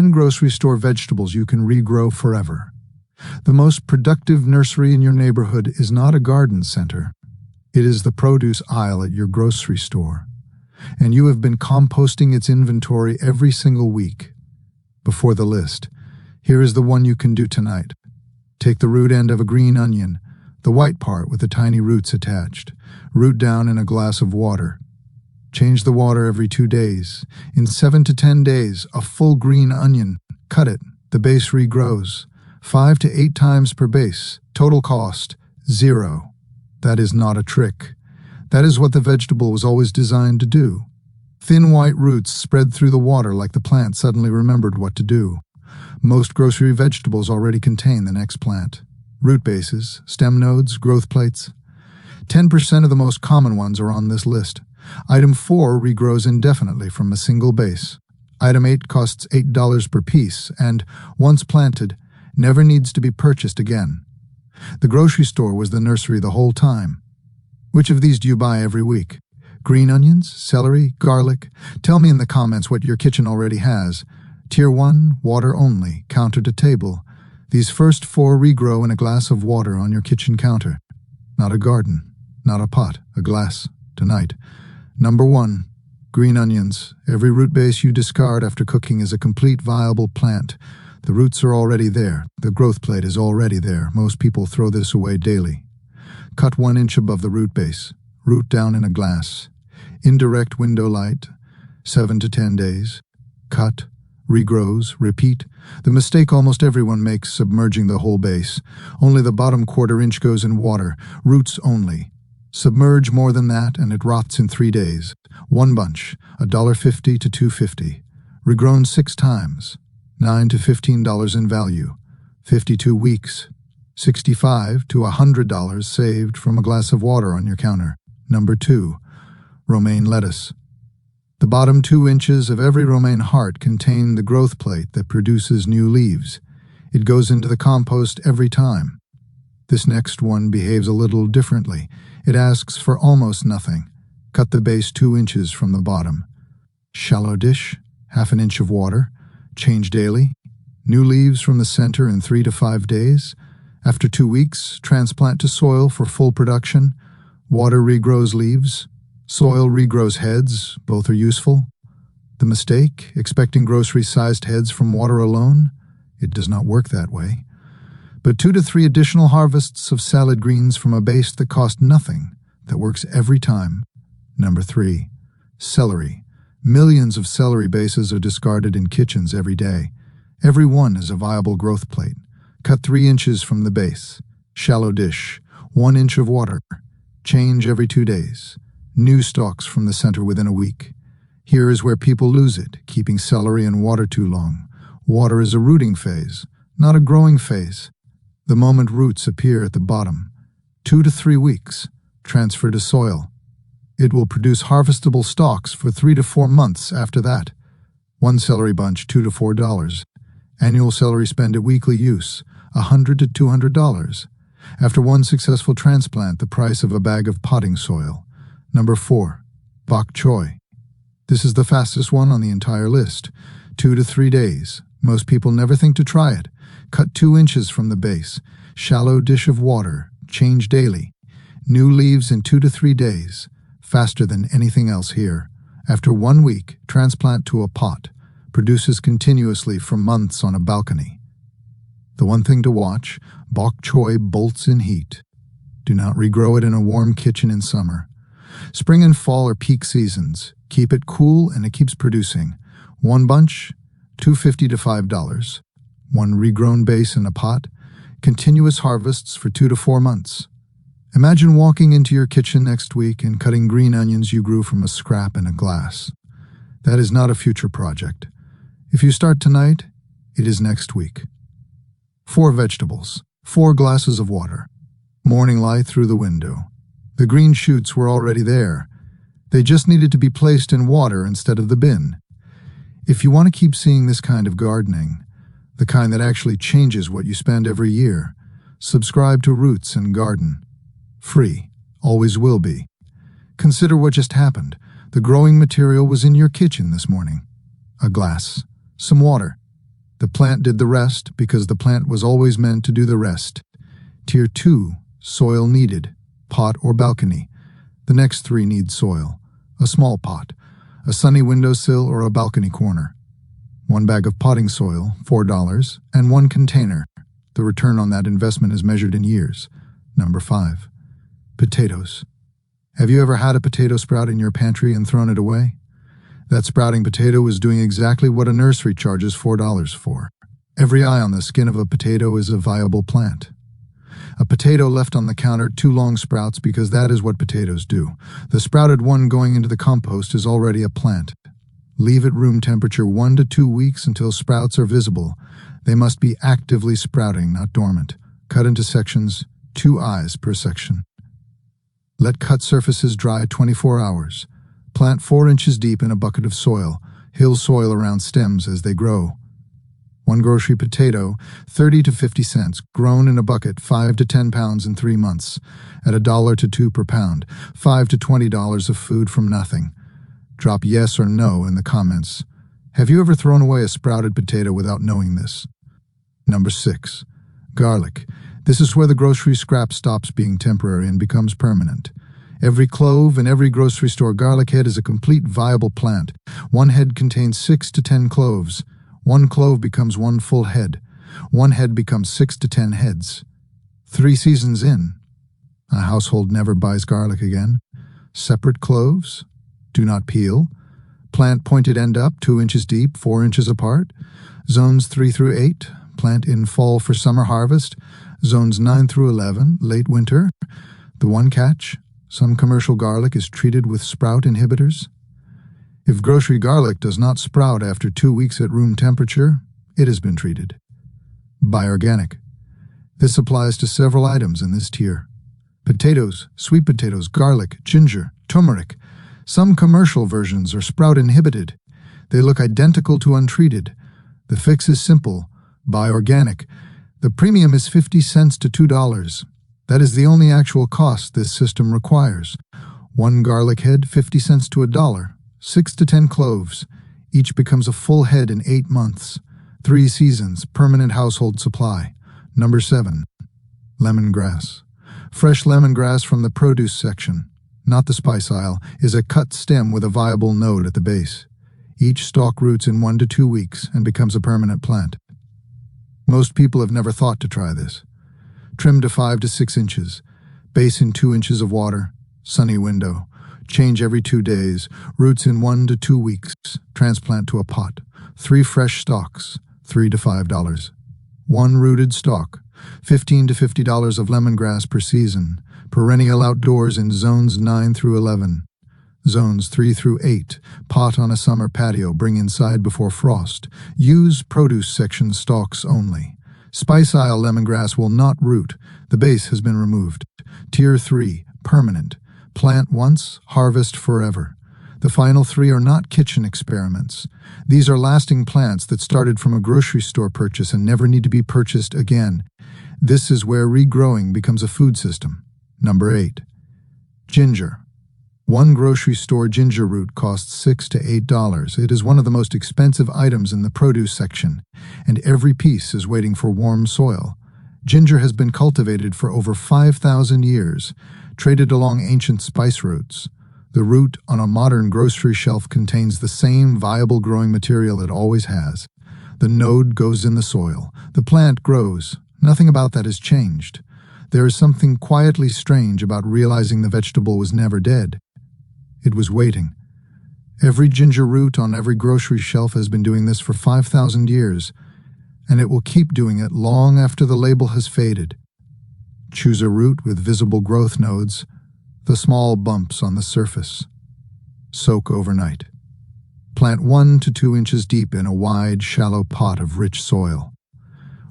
10 grocery store vegetables you can regrow forever. The most productive nursery in your neighborhood is not a garden center. It is the produce aisle at your grocery store. And you have been composting its inventory every single week. Before the list, here is the one you can do tonight. Take the root end of a green onion, the white part with the tiny roots attached. Root down in a glass of water. Change the water every 2 days. In 7 to 10 days, a full green onion. Cut it. The base regrows. 5 to 8 times per base. Total cost, 0. That is not a trick. That is what the vegetable was always designed to do. Thin white roots spread through the water like the plant suddenly remembered what to do. Most grocery vegetables already contain the next plant. Root bases, stem nodes, growth plates. 10% of the most common ones are on this list. Item 4 regrows indefinitely from a single base. Item 8 costs $8 per piece and, once planted, never needs to be purchased again. The grocery store was the nursery the whole time. Which of these do you buy every week? Green onions, celery, garlic? Tell me in the comments what your kitchen already has. Tier 1, water only, counter to table. These first 4 regrow in a glass of water on your kitchen counter. Not a garden, not a pot, a glass, tonight. Number 1, green onions. Every root base you discard after cooking is a complete viable plant. The roots are already there. The growth plate is already there. Most people throw this away daily. Cut 1 inch above the root base. Root down in a glass. Indirect window light. 7 to 10 days. Cut. Regrows. Repeat. The mistake almost everyone makes submerging the whole base. Only the bottom 1/4 inch goes in water. Roots only. Submerge more than that and it rots in 3 days. 1 bunch. $1.50 to $2.50. Regrown 6 times. $9 to $15 in value. 52 weeks. $65 to $100 saved from a glass of water on your counter. Number 2, romaine lettuce. The bottom 2 inches of every romaine heart contain the growth plate that produces new leaves. It goes into the compost every time. This next one behaves a little differently. It asks for almost nothing. Cut the base 2 inches from the bottom. Shallow dish, 1/2 inch of water. Change daily. New leaves from the center in 3 to 5 days. After 2 weeks, transplant to soil for full production. Water regrows leaves. Soil regrows heads. Both are useful. The mistake, expecting grocery-sized heads from water alone? It does not work that way. But 2 to 3 additional harvests of salad greens from a base that cost nothing, that works every time. Number 3, celery. Millions of celery bases are discarded in kitchens every day. Every one is a viable growth plate. Cut 3 inches from the base. Shallow dish. 1 inch of water. Change every 2 days. New stalks from the center within a week. Here is where people lose it, keeping celery in water too long. Water is a rooting phase, not a growing phase. The moment roots appear at the bottom. 2 to 3 weeks. Transfer to soil. It will produce harvestable stalks for 3 to 4 months after that. 1 celery bunch, $2 to $4. Annual celery spend at weekly use, $100 to $200. After 1 successful transplant, the price of a bag of potting soil. Number 4, bok choy. This is the fastest one on the entire list. 2 to 3 days. Most people never think to try it. Cut 2 inches from the base. Shallow dish of water. Change daily. New leaves in 2 to 3 days. Faster than anything else here. After 1 week, transplant to a pot. Produces continuously for months on a balcony. The one thing to watch, bok choy bolts in heat. Do not regrow it in a warm kitchen in summer. Spring and fall are peak seasons. Keep it cool and it keeps producing. 1 bunch, $2.50 to $5. 1 regrown base in a pot. Continuous harvests for 2 to 4 months. Imagine walking into your kitchen next week and cutting green onions you grew from a scrap in a glass. That is not a future project. If you start tonight, it is next week. 4 vegetables, 4 glasses of water. Morning light through the window. The green shoots were already there. They just needed to be placed in water instead of the bin. If you want to keep seeing this kind of gardening, the kind that actually changes what you spend every year, subscribe to Roots and Garden. Free, always will be. Consider what just happened. The growing material was in your kitchen this morning. A glass, some water, The plant did the rest because the plant was always meant to do the rest. Tier 2, soil needed, pot or balcony. The next 3 need soil, a small pot, a sunny windowsill or a balcony corner. 1 bag of potting soil, $4, and 1 container. The return on that investment is measured in years. Number 5. Potatoes. Have you ever had a potato sprout in your pantry and thrown it away? That sprouting potato is doing exactly what a nursery charges $4 for. Every eye on the skin of a potato is a viable plant. A potato left on the counter too long sprouts because that is what potatoes do. The sprouted one going into the compost is already a plant. Leave at room temperature 1 to 2 weeks until sprouts are visible. They must be actively sprouting, not dormant. Cut into sections, 2 eyes per section. Let cut surfaces dry 24 hours. Plant 4 inches deep in a bucket of soil. Hill soil around stems as they grow. 1 grocery potato, 30 to 50 cents, grown in a bucket, 5 to 10 pounds in 3 months. At $1 to $2 per pound, $5 to $20 of food from nothing. Drop yes or no in the comments. Have you ever thrown away a sprouted potato without knowing this? Number 6. Garlic. This is where the grocery scrap stops being temporary and becomes permanent. Every clove in every grocery store garlic head is a complete viable plant. 1 head contains 6 to 10 cloves. 1 clove becomes 1 full head. 1 head becomes 6 to 10 heads. 3 seasons in, a household never buys garlic again. Separate cloves. Do not peel. Plant pointed end up, 2 inches deep, 4 inches apart. Zones 3 through 8, plant in fall for summer harvest. Zones 9 through 11, late winter. The one catch: some commercial garlic is treated with sprout inhibitors. If grocery garlic does not sprout after 2 weeks at room temperature, it has been treated. Buy organic. This applies to several items in this tier. Potatoes, sweet potatoes, garlic, ginger, turmeric. Some commercial versions are sprout inhibited. They look identical to untreated. The fix is simple. Buy organic. The premium is 50 cents to $2. That is the only actual cost this system requires. 1 garlic head, 50 cents to $1. 6 to 10 cloves. Each becomes a full head in 8 months. 3 seasons, permanent household supply. Number 7. Lemongrass. Fresh lemongrass from the produce section, not the spice aisle, is a cut stem with a viable node at the base. Each stalk roots in 1 to 2 weeks and becomes a permanent plant. Most people have never thought to try this. Trim to 5 to 6 inches. Base in 2 inches of water. Sunny window. Change every 2 days. Roots in 1 to 2 weeks. Transplant to a pot. 3 fresh stalks. $3 to $5. 1 rooted stalk. $15 to $50 of lemongrass per season. Perennial outdoors in zones 9 through 11. Zones 3 through 8. Pot on a summer patio. Bring inside before frost. Use produce section stalks only. Spice aisle lemongrass will not root. The base has been removed. Tier 3. Permanent. Plant once, harvest forever. The final 3 are not kitchen experiments. These are lasting plants that started from a grocery store purchase and never need to be purchased again. This is where regrowing becomes a food system. Number 8. Ginger. 1 grocery store ginger root costs $6 to $8. It is one of the most expensive items in the produce section, and every piece is waiting for warm soil. Ginger has been cultivated for over 5,000 years, traded along ancient spice routes. The root on a modern grocery shelf contains the same viable growing material it always has. The node goes in the soil. The plant grows. Nothing about that has changed. There is something quietly strange about realizing the vegetable was never dead. It was waiting. Every ginger root on every grocery shelf has been doing this for 5,000 years, and it will keep doing it long after the label has faded. Choose a root with visible growth nodes, the small bumps on the surface. Soak overnight. Plant 1 to 2 inches deep in a wide, shallow pot of rich soil.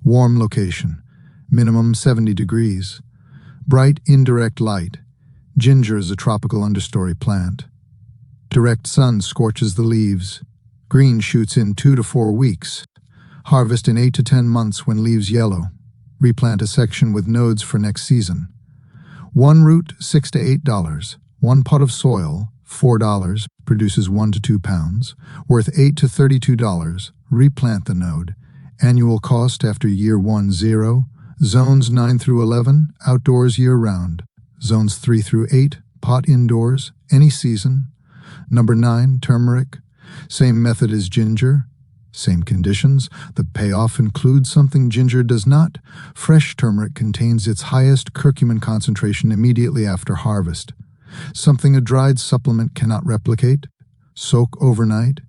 Warm location, minimum 70 degrees. Bright, indirect light. Ginger is a tropical understory plant. Direct sun scorches the leaves. Green shoots in 2 to 4 weeks. Harvest in 8 to 10 months when leaves yellow. Replant a section with nodes for next season. 1 root, $6 to $8. 1 pot of soil, $4, produces 1 to 2 pounds. Worth $8 to $32. Replant the node. Annual cost after year 1, 0. Zones 9 through 11, outdoors year-round. Zones 3 through 8, pot indoors, any season. Number 9, turmeric. Same method as ginger. Same conditions. The payoff includes something ginger does not. Fresh turmeric contains its highest curcumin concentration immediately after harvest. Something a dried supplement cannot replicate. Soak overnight.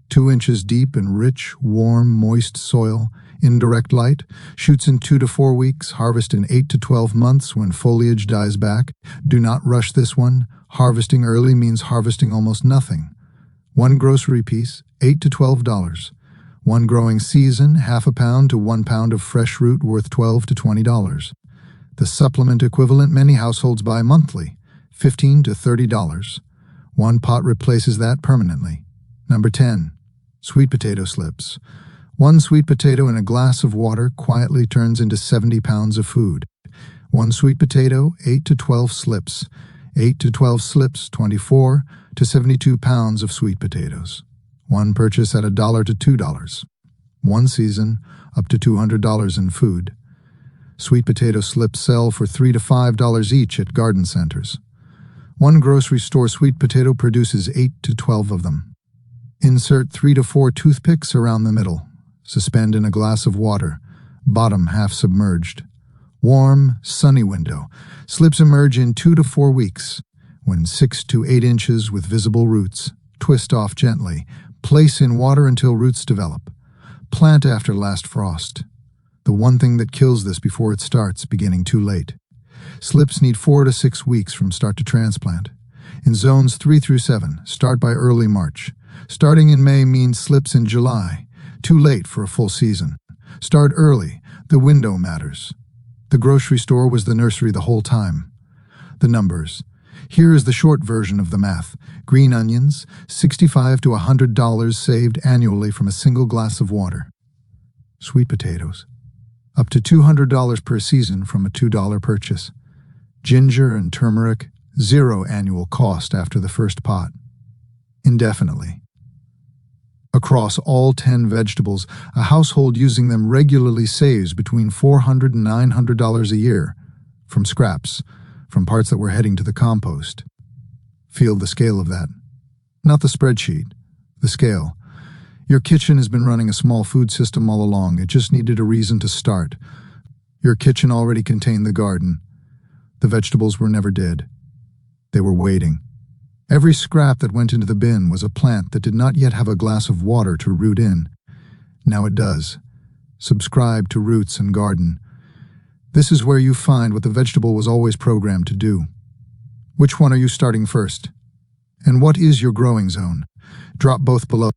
2 inches deep in rich, warm, moist soil. Indirect light. Shoots in 2 to 4 weeks. Harvest in 8 to 12 months when foliage dies back. Do not rush this one. Harvesting early means harvesting almost nothing. 1 grocery piece, $8 to $12. 1 growing season, half a pound to 1 pound of fresh root worth $12 to $20. The supplement equivalent many households buy monthly, $15 to $30. 1 pot replaces that permanently. Number 10, sweet potato slips. 1 sweet potato in a glass of water quietly turns into 70 pounds of food. 1 sweet potato, 8 to 12 slips. 8 to 12 slips, 24 to 72 pounds of sweet potatoes. 1 purchase at $1 to $2. 1 season, up to $200 in food. Sweet potato slips sell for $3 to $5 each at garden centers. 1 grocery store sweet potato produces 8 to 12 of them. Insert 3 to 4 toothpicks around the middle. Suspend in a glass of water, bottom half submerged. Warm, sunny window. Slips emerge in 2 to 4 weeks. When 6 to 8 inches with visible roots, twist off gently. Place in water until roots develop. Plant after last frost. The one thing that kills this before it starts, beginning too late. Slips need 4 to 6 weeks from start to transplant. In zones 3 through 7, start by early March. Starting in May means slips in July. Too late for a full season. Start early. The window matters. The grocery store was the nursery the whole time. The numbers. Here is the short version of the math. Green onions, $65 to $100 saved annually from a single glass of water. Sweet potatoes, up to $200 per season from a $2 purchase. Ginger and turmeric, 0 annual cost after the first pot. Indefinitely. Across all 10 vegetables, a household using them regularly saves between $400 and $900 a year, from scraps, from parts that were heading to the compost. Feel the scale of that. Not the spreadsheet, the scale. Your kitchen has been running a small food system all along. It just needed a reason to start. Your kitchen already contained the garden. The vegetables were never dead. They were waiting. Every scrap that went into the bin was a plant that did not yet have a glass of water to root in. Now it does. Subscribe to Roots and Garden. This is where you find what the vegetable was always programmed to do. Which one are you starting first? And what is your growing zone? Drop both below.